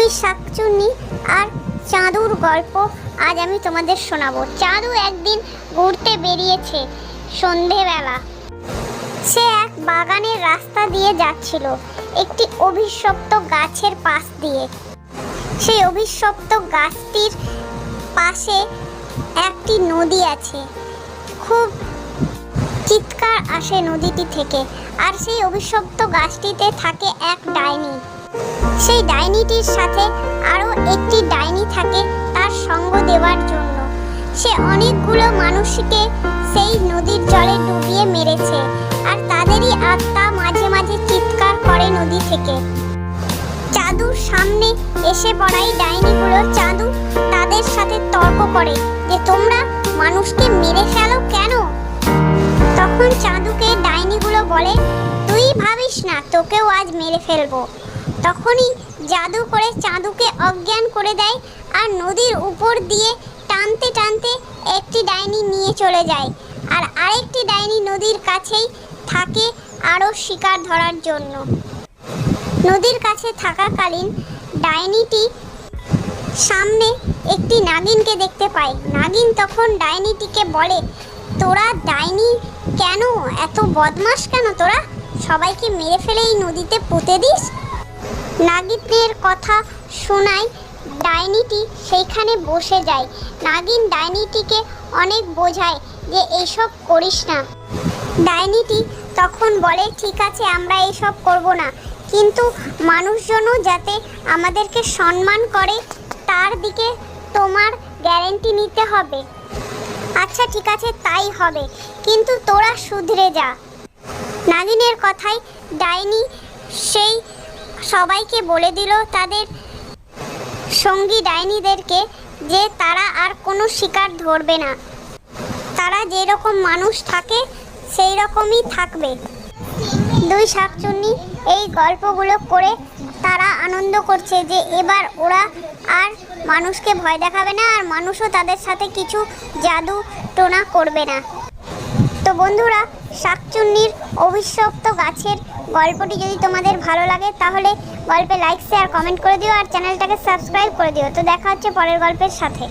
দুই শাকচুন্নি আর চাঁদুর গল্প আজ আমি তোমাদের শোনাবো। চাঁদু একদিন ঘুরতে বেরিয়েছে সন্ধেবেলা। সে এক বাগানের রাস্তা দিয়ে যাচ্ছিল একটি অভিশপ্ত গাছের পাশ দিয়ে। সেই অভিশপ্ত গাছটির পাশে একটি নদী আছে। খুব চিৎকার আসে নদীটি থেকে। আর সেই অভিশপ্ত গাছটিতে থাকে এক ডাইনি। সেই ডাইনিটির সাথে আরও একটি ডাইনি থাকে তার সঙ্গ দেওয়ার জন্য। সে অনেকগুলো মানুষকে সেই নদীর জলে ডুবিয়ে মেরেছে। আর তাদেরই আত্মা মাঝে মাঝে চিৎকার করে নদী থেকে। চাঁদুর সামনে এসে পড়াই ডাইনিগুলো চাঁদু তাদের সাথে তর্ক করে যে তোমরা মানুষকে মেরে ফেলো কেন। তখন চাঁদুকে ডাইনিগুলো বলে, তুই ভাবিস না তোকেও আজ মেরে ফেলবো। তখনই জাদু করে চাঁদুকে অজ্ঞান করে দেয় আর নদীর উপর দিয়ে টানতে টানতে একটি ডাইনি নিয়ে চলে যায়। আর আরেকটি ডাইনি নদীর কাছেই থাকে আরও শিকার ধরার জন্য। নদীর কাছে থাকাকালীন ডাইনিটি সামনে একটি নাগিনকে দেখতে পায়। নাগিন তখন ডাইনিটিকে বলে, তোরা ডাইনি কেন এত বদমাশ কেন, তোরা সবাইকে মেরে ফেলে এই নদীতে পুঁতে দিস। নাগিনের কথা শোনায় ডাইনিটি সেইখানে বসে যায়। নাগিন ডাইনিটিকে অনেক বোঝায় যে এইসব করিস না। ডাইনিটি তখন বলে, ঠিক আছে আমরা এইসব করব না, কিন্তু মানুষজনও যাতে আমাদেরকে সম্মান করে তার দিকে তোমার গ্যারেন্টি নিতে হবে। আচ্ছা ঠিক আছে তাই হবে, কিন্তু তোরা শুধরে যা। নাগিনের কথায় ডাইনি সেই সবাইকে বলে দিল তাদের সঙ্গী ডাইনিদেরকে যে তারা আর কোনো শিকার ধরবে না। তারা যেরকম মানুষ থাকে সেই রকমই থাকবে। দুই শাকচুন্নি এই গল্পগুলো করে তারা আনন্দ করছে যে এবার ওরা আর মানুষকে ভয় দেখাবে না, আর মানুষও তাদের সাথে কিছু জাদু টোনা করবে না। তো বন্ধুরা, শাকচুন্নির অভিশপ্ত গাছের গল্পটি যদি তোমাদের ভালো লাগে তাহলে গল্পে লাইক শেয়ার কমেন্ট করে দিও আর চ্যানেলটাকে সাবস্ক্রাইব করে দিও। তো দেখা হচ্ছে পরের গল্পের সাথে।